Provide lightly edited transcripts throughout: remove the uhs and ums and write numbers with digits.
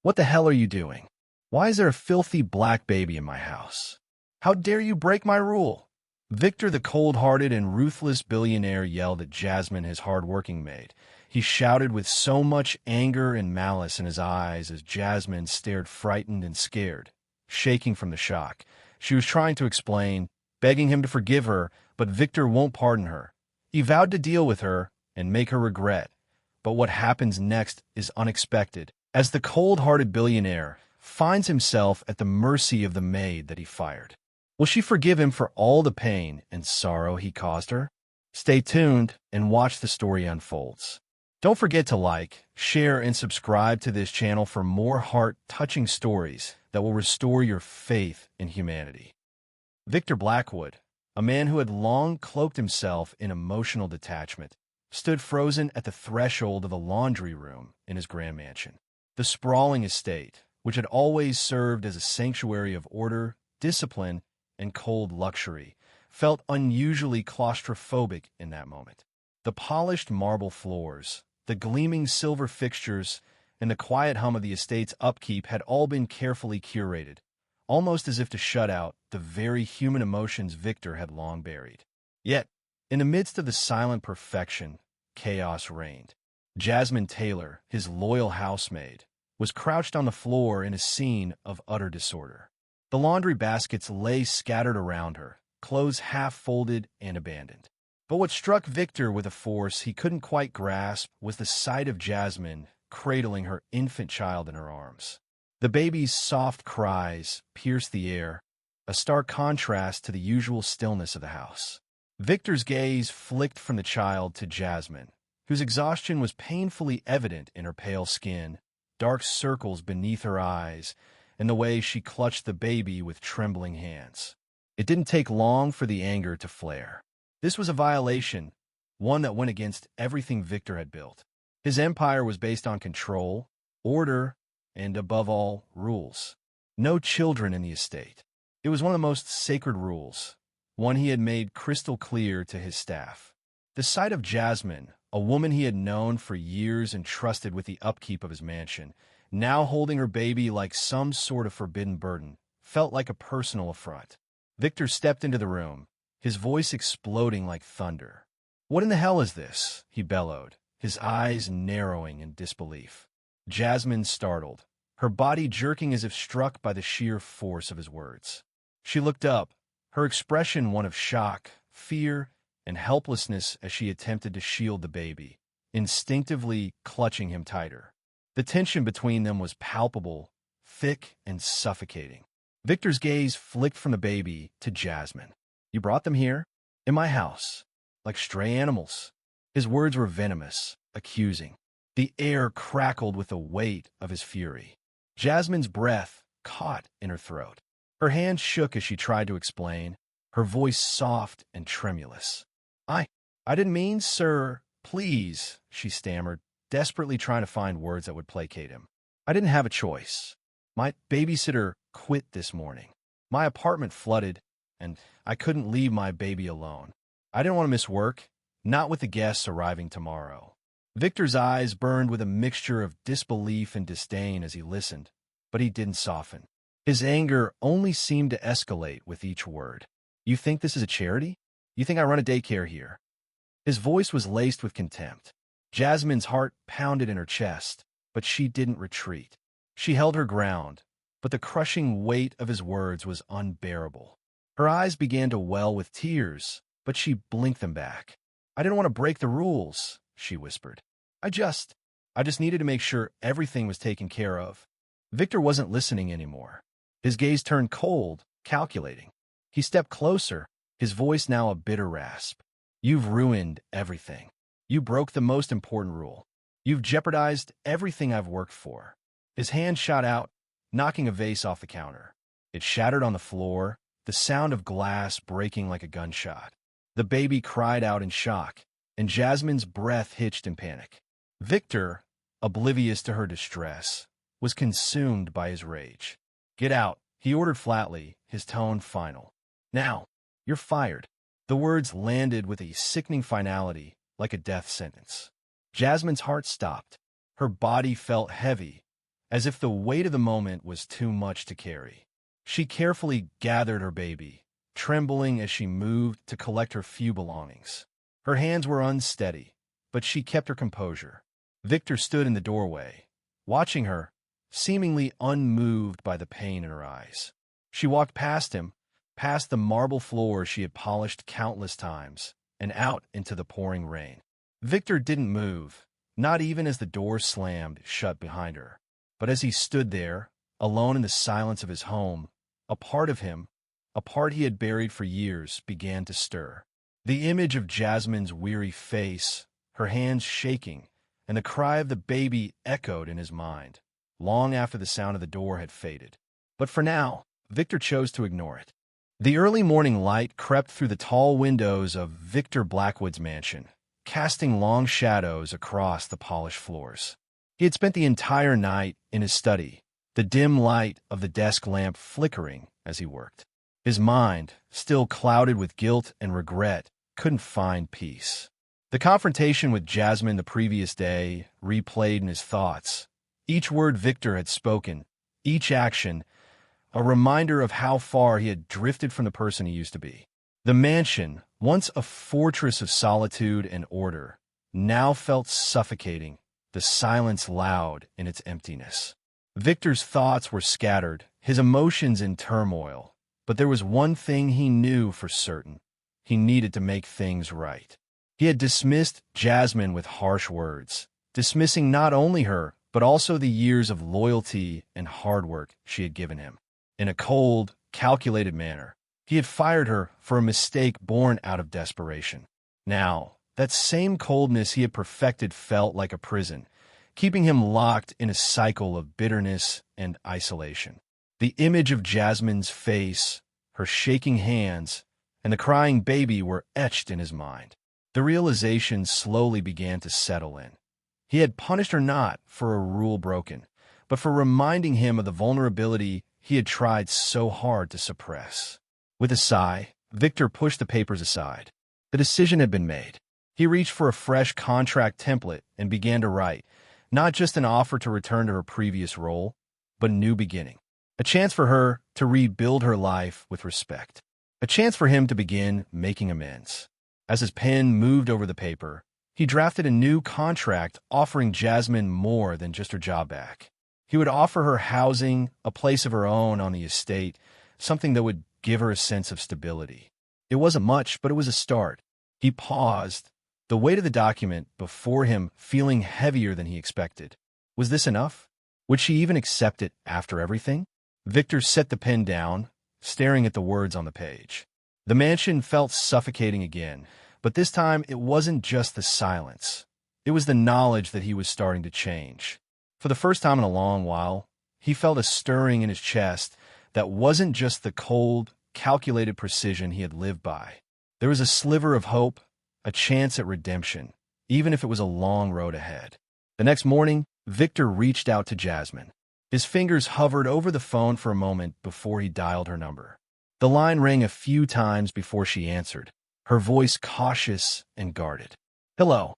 What the hell are you doing? Why is there a filthy black baby in my house? How dare you break my rule? Victor, the cold-hearted and ruthless billionaire, yelled at Jasmine, his hard-working maid. He shouted with so much anger and malice in his eyes as Jasmine stared frightened and scared, shaking from the shock. She was trying to explain, begging him to forgive her, but Victor won't pardon her. He vowed to deal with her and make her regret. But what happens next is unexpected, as the cold-hearted billionaire finds himself at the mercy of the maid that he fired. Will she forgive him for all the pain and sorrow he caused her? Stay tuned and watch the story unfolds. Don't forget to like, share, and subscribe to this channel for more heart-touching stories that will restore your faith in humanity. Victor Blackwood, a man who had long cloaked himself in emotional detachment, stood frozen at the threshold of a laundry room in his grand mansion. The sprawling estate, which had always served as a sanctuary of order, discipline, and cold luxury, felt unusually claustrophobic in that moment. The polished marble floors, the gleaming silver fixtures, and the quiet hum of the estate's upkeep had all been carefully curated, almost as if to shut out the very human emotions Victor had long buried. Yet, in the midst of the silent perfection, chaos reigned. Jasmine Taylor, his loyal housemaid, was crouched on the floor in a scene of utter disorder. The laundry baskets lay scattered around her, clothes half-folded and abandoned. But what struck Victor with a force he couldn't quite grasp was the sight of Jasmine cradling her infant child in her arms. The baby's soft cries pierced the air, a stark contrast to the usual stillness of the house. Victor's gaze flicked from the child to Jasmine, whose exhaustion was painfully evident in her pale skin, dark circles beneath her eyes, and the way she clutched the baby with trembling hands. It didn't take long for the anger to flare. This was a violation, one that went against everything Victor had built. His empire was based on control, order, and, above all, rules. No children in the estate. It was one of the most sacred rules, one he had made crystal clear to his staff. The sight of Jasmine, a woman he had known for years and trusted with the upkeep of his mansion, now holding her baby like some sort of forbidden burden, felt like a personal affront. Victor stepped into the room, his voice exploding like thunder. "What in the hell is this?" he bellowed, his eyes narrowing in disbelief. Jasmine startled, her body jerking as if struck by the sheer force of his words. She looked up, her expression one of shock, fear, and helplessness as she attempted to shield the baby, instinctively clutching him tighter. The tension between them was palpable, thick, and suffocating. Victor's gaze flicked from the baby to Jasmine. "You brought them here? In my house? Like stray animals?" His words were venomous, accusing. The air crackled with the weight of his fury. Jasmine's breath caught in her throat. Her hands shook as she tried to explain, her voice soft and tremulous. I didn't mean, sir, please," she stammered, desperately trying to find words that would placate him. "I didn't have a choice. My babysitter quit this morning. My apartment flooded, and I couldn't leave my baby alone. I didn't want to miss work, not with the guests arriving tomorrow." Victor's eyes burned with a mixture of disbelief and disdain as he listened, but he didn't soften. His anger only seemed to escalate with each word. "You think this is a charity? You think I run a daycare here?" His voice was laced with contempt. Jasmine's heart pounded in her chest, but she didn't retreat. She held her ground, but the crushing weight of his words was unbearable. Her eyes began to well with tears, but she blinked them back. "I didn't want to break the rules," she whispered. I just needed to make sure everything was taken care of." Victor wasn't listening anymore. His gaze turned cold, calculating. He stepped closer, his voice now a bitter rasp. "You've ruined everything. You broke the most important rule. You've jeopardized everything I've worked for." His hand shot out, knocking a vase off the counter. It shattered on the floor, the sound of glass breaking like a gunshot. The baby cried out in shock, and Jasmine's breath hitched in panic. Victor, oblivious to her distress, was consumed by his rage. "Get out," he ordered flatly, his tone final. "Now, you're fired." The words landed with a sickening finality, like a death sentence. Jasmine's heart stopped. Her body felt heavy, as if the weight of the moment was too much to carry. She carefully gathered her baby, trembling as she moved to collect her few belongings. Her hands were unsteady, but she kept her composure. Victor stood in the doorway, watching her, seemingly unmoved by the pain in her eyes. She walked past him, past the marble floor she had polished countless times, and out into the pouring rain. Victor didn't move, not even as the door slammed shut behind her. But as he stood there, alone in the silence of his home, a part of him, a part he had buried for years, began to stir. The image of Jasmine's weary face, her hands shaking, and the cry of the baby echoed in his mind, long after the sound of the door had faded. But for now, Victor chose to ignore it. The early morning light crept through the tall windows of Victor Blackwood's mansion, casting long shadows across the polished floors. He had spent the entire night in his study, the dim light of the desk lamp flickering as he worked. His mind, still clouded with guilt and regret, couldn't find peace. The confrontation with Jasmine the previous day replayed in his thoughts. Each word Victor had spoken, each action, a reminder of how far he had drifted from the person he used to be. The mansion, once a fortress of solitude and order, now felt suffocating, the silence loud in its emptiness. Victor's thoughts were scattered, his emotions in turmoil, but there was one thing he knew for certain. He needed to make things right. He had dismissed Jasmine with harsh words, dismissing not only her, but also the years of loyalty and hard work she had given him. In a cold, calculated manner, he had fired her for a mistake born out of desperation. Now, that same coldness he had perfected felt like a prison, keeping him locked in a cycle of bitterness and isolation. The image of Jasmine's face, her shaking hands, and the crying baby were etched in his mind. The realization slowly began to settle in. He had punished her not for a rule broken, but for reminding him of the vulnerability he had tried so hard to suppress. With a sigh, Victor pushed the papers aside. The decision had been made. He reached for a fresh contract template and began to write, not just an offer to return to her previous role, but a new beginning. A chance for her to rebuild her life with respect. A chance for him to begin making amends. As his pen moved over the paper, he drafted a new contract offering Jasmine more than just her job back. He would offer her housing, a place of her own on the estate, something that would give her a sense of stability. It wasn't much, but it was a start. He paused, the weight of the document before him feeling heavier than he expected. Was this enough? Would she even accept it after everything? Victor set the pen down, staring at the words on the page. The mansion felt suffocating again, but this time it wasn't just the silence. It was the knowledge that he was starting to change. For the first time in a long while, he felt a stirring in his chest that wasn't just the cold, calculated precision he had lived by. There was a sliver of hope, a chance at redemption, even if it was a long road ahead. The next morning, Victor reached out to Jasmine. His fingers hovered over the phone for a moment before he dialed her number. The line rang a few times before she answered, her voice cautious and guarded. "Hello,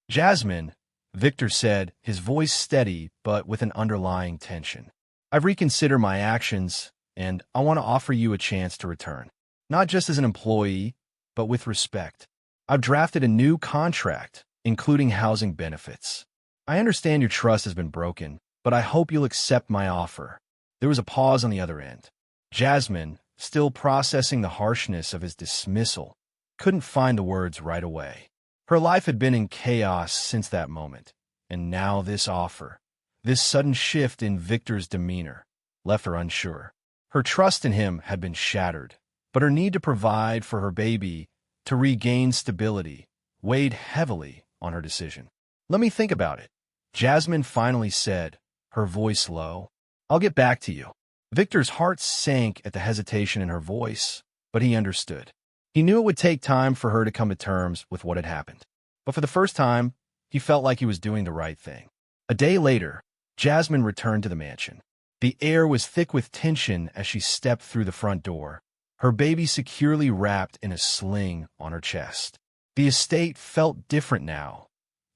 Jasmine," Victor said, his voice steady but with an underlying tension. "I've reconsidered my actions, and I want to offer you a chance to return. Not just as an employee, but with respect. I've drafted a new contract, including housing benefits. I understand your trust has been broken, but I hope you'll accept my offer." There was a pause on the other end. Jasmine, still processing the harshness of his dismissal, couldn't find the words right away. Her life had been in chaos since that moment, and now this offer, this sudden shift in Victor's demeanor, left her unsure. Her trust in him had been shattered, but her need to provide for her baby, to regain stability, weighed heavily on her decision. "Let me think about it," Jasmine finally said, her voice low. "I'll get back to you." Victor's heart sank at the hesitation in her voice, but he understood. He knew it would take time for her to come to terms with what had happened. But for the first time, he felt like he was doing the right thing. A day later, Jasmine returned to the mansion. The air was thick with tension as she stepped through the front door, her baby securely wrapped in a sling on her chest. The estate felt different now,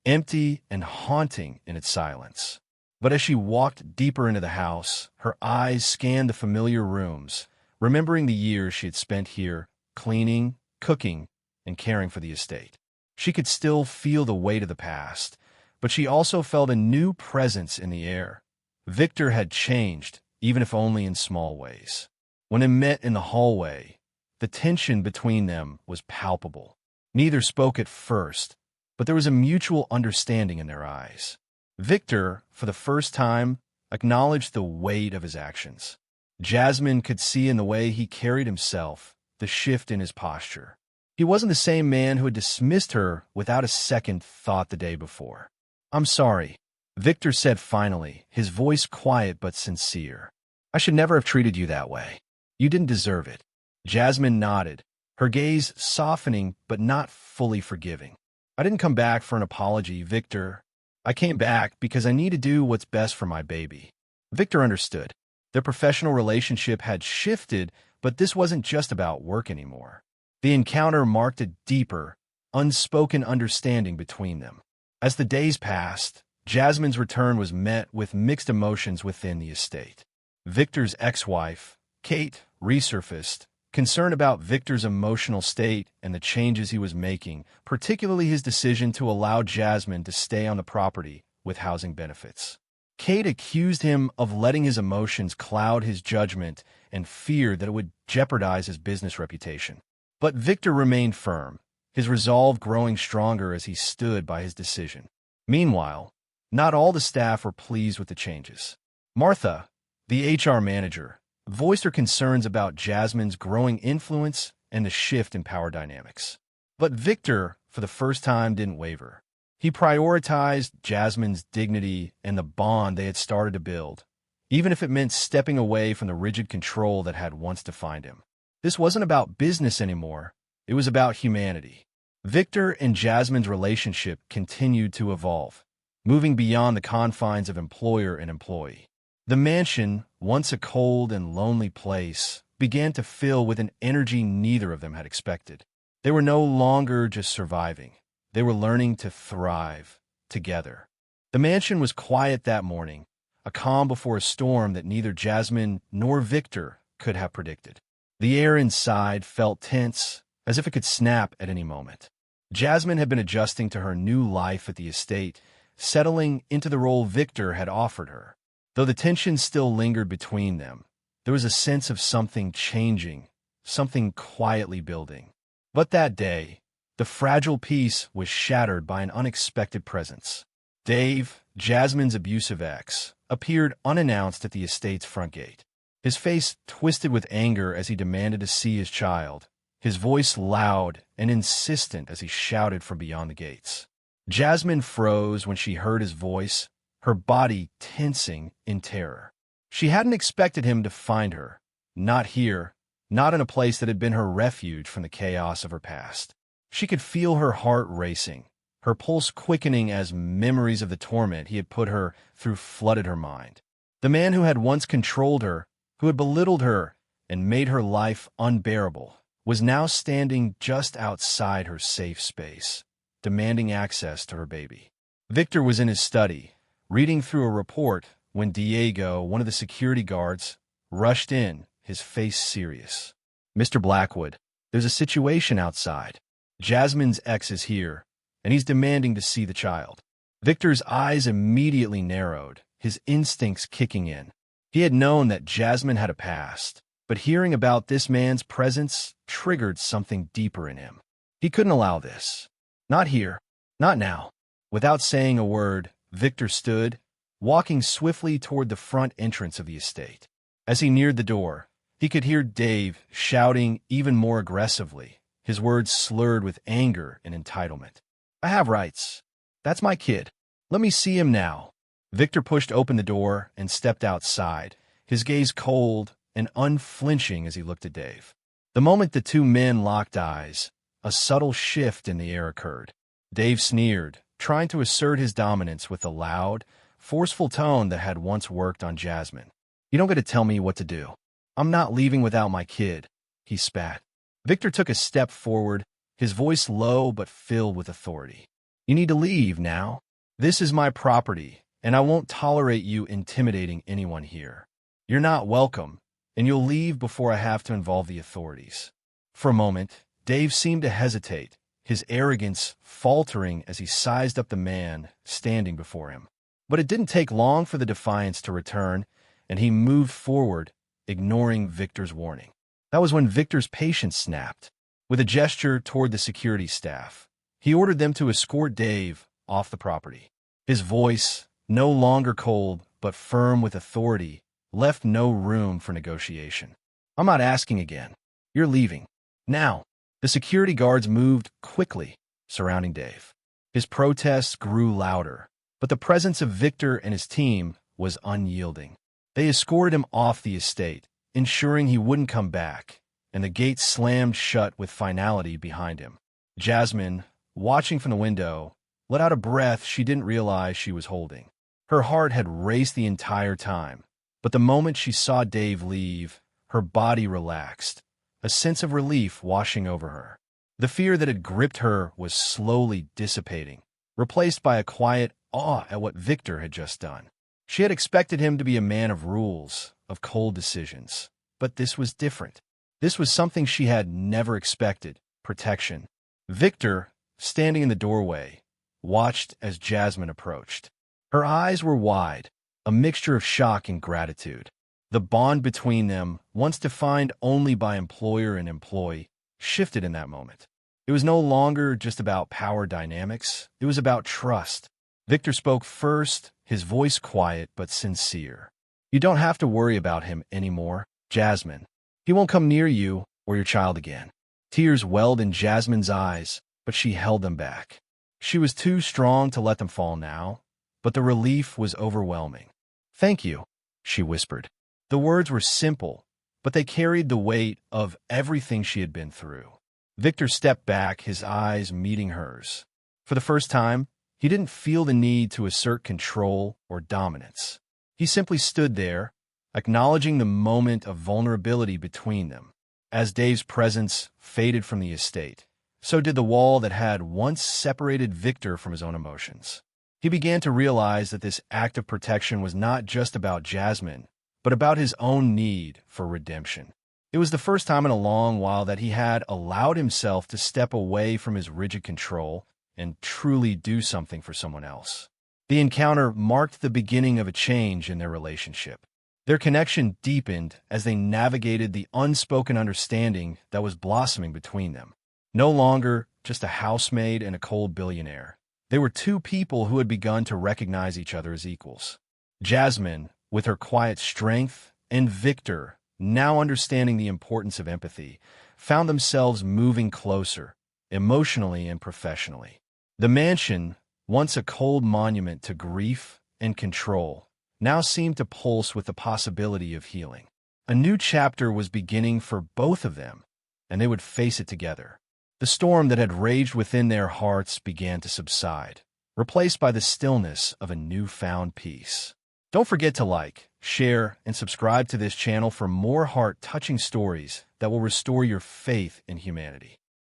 empty and haunting in its silence. But as she walked deeper into the house, her eyes scanned the familiar rooms, remembering the years she had spent here, cleaning, cooking, and caring for the estate. She could still feel the weight of the past, but she also felt a new presence in the air. Victor had changed, even if only in small ways. When they met in the hallway, the tension between them was palpable. Neither spoke at first, but there was a mutual understanding in their eyes. Victor, for the first time, acknowledged the weight of his actions. Jasmine could see in the way he carried himself the shift in his posture. He wasn't the same man who had dismissed her without a second thought the day before. "I'm sorry," Victor said finally, his voice quiet but sincere. "I should never have treated you that way. You didn't deserve it." Jasmine nodded, her gaze softening but not fully forgiving. "I didn't come back for an apology, Victor. I came back because I need to do what's best for my baby." Victor understood. Their professional relationship had shifted, but this wasn't just about work anymore. The encounter marked a deeper, unspoken understanding between them. As the days passed, Jasmine's return was met with mixed emotions within the estate. Victor's ex-wife, Kate, resurfaced, concerned about Victor's emotional state and the changes he was making, particularly his decision to allow Jasmine to stay on the property with housing benefits. Kate accused him of letting his emotions cloud his judgment and feared that it would jeopardize his business reputation. But Victor remained firm, his resolve growing stronger as he stood by his decision. Meanwhile, not all the staff were pleased with the changes. Martha, the HR manager, voiced her concerns about Jasmine's growing influence and the shift in power dynamics. But Victor, for the first time, didn't waver. He prioritized Jasmine's dignity and the bond they had started to build, even if it meant stepping away from the rigid control that had once defined him. This wasn't about business anymore. It was about humanity. Victor and Jasmine's relationship continued to evolve, moving beyond the confines of employer and employee. The mansion, once a cold and lonely place, began to fill with an energy neither of them had expected. They were no longer just surviving. They were learning to thrive together. The mansion was quiet that morning, a calm before a storm that neither Jasmine nor Victor could have predicted. The air inside felt tense, as if it could snap at any moment. Jasmine had been adjusting to her new life at the estate, settling into the role Victor had offered her. Though the tension still lingered between them, there was a sense of something changing, something quietly building. But that day, the fragile peace was shattered by an unexpected presence. Dave, Jasmine's abusive ex, appeared unannounced at the estate's front gate. His face twisted with anger as he demanded to see his child, his voice loud and insistent as he shouted from beyond the gates. Jasmine froze when she heard his voice, her body tensing in terror. She hadn't expected him to find her, not here, not in a place that had been her refuge from the chaos of her past. She could feel her heart racing, her pulse quickening as memories of the torment he had put her through flooded her mind. The man who had once controlled her, who had belittled her and made her life unbearable, was now standing just outside her safe space, demanding access to her baby. Victor was in his study, reading through a report when Diego, one of the security guards, rushed in, his face serious. "Mr. Blackwood, there's a situation outside. Jasmine's ex is here, and he's demanding to see the child." Victor's eyes immediately narrowed, his instincts kicking in. He had known that Jasmine had a past, but hearing about this man's presence triggered something deeper in him. He couldn't allow this. Not here. Not now. Without saying a word, Victor stood, walking swiftly toward the front entrance of the estate. As he neared the door, he could hear Dave shouting even more aggressively, his words slurred with anger and entitlement. "I have rights. That's my kid. Let me see him now." Victor pushed open the door and stepped outside, his gaze cold and unflinching as he looked at Dave. The moment the two men locked eyes, a subtle shift in the air occurred. Dave sneered, trying to assert his dominance with the loud, forceful tone that had once worked on Jasmine. "You don't get to tell me what to do. I'm not leaving without my kid," he spat. Victor took a step forward, his voice low but filled with authority. "You need to leave now. This is my property, and I won't tolerate you intimidating anyone here. You're not welcome, and you'll leave before I have to involve the authorities." For a moment, Dave seemed to hesitate, his arrogance faltering as he sized up the man standing before him. But it didn't take long for the defiance to return, and he moved forward, ignoring Victor's warning. That was when Victor's patience snapped. With a gesture toward the security staff, he ordered them to escort Dave off the property. His voice, no longer cold but firm with authority, left no room for negotiation. "I'm not asking again. You're leaving. Now." The security guards moved quickly, surrounding Dave. His protests grew louder, but the presence of Victor and his team was unyielding. They escorted him off the estate, ensuring he wouldn't come back, and the gate slammed shut with finality behind him. Jasmine, watching from the window, let out a breath she didn't realize she was holding. Her heart had raced the entire time, but the moment she saw Dave leave, her body relaxed, a sense of relief washing over her. The fear that had gripped her was slowly dissipating, replaced by a quiet awe at what Victor had just done. She had expected him to be a man of rules, of cold decisions, but this was different. This was something she had never expected: protection. Victor, standing in the doorway, watched as Jasmine approached. Her eyes were wide, a mixture of shock and gratitude. The bond between them, once defined only by employer and employee, shifted in that moment. It was no longer just about power dynamics, it was about trust. Victor spoke first, his voice quiet but sincere. "You don't have to worry about him anymore, Jasmine. He won't come near you or your child again." Tears welled in Jasmine's eyes, but she held them back. She was too strong to let them fall now, but the relief was overwhelming. "Thank you," she whispered. The words were simple, but they carried the weight of everything she had been through. Victor stepped back, his eyes meeting hers. For the first time, he didn't feel the need to assert control or dominance. He simply stood there, acknowledging the moment of vulnerability between them. As Dave's presence faded from the estate, so did the wall that had once separated Victor from his own emotions. He began to realize that this act of protection was not just about Jasmine, but about his own need for redemption. It was the first time in a long while that he had allowed himself to step away from his rigid control and truly do something for someone else. The encounter marked the beginning of a change in their relationship. Their connection deepened as they navigated the unspoken understanding that was blossoming between them. No longer just a housemaid and a cold billionaire. They were two people who had begun to recognize each other as equals. Jasmine, with her quiet strength, and Victor, now understanding the importance of empathy, found themselves moving closer, emotionally and professionally. The mansion, once a cold monument to grief and control, now seemed to pulse with the possibility of healing. A new chapter was beginning for both of them, and they would face it together. The storm that had raged within their hearts began to subside, replaced by the stillness of a newfound peace. Don't forget to like, share, and subscribe to this channel for more heart-touching stories that will restore your faith in humanity.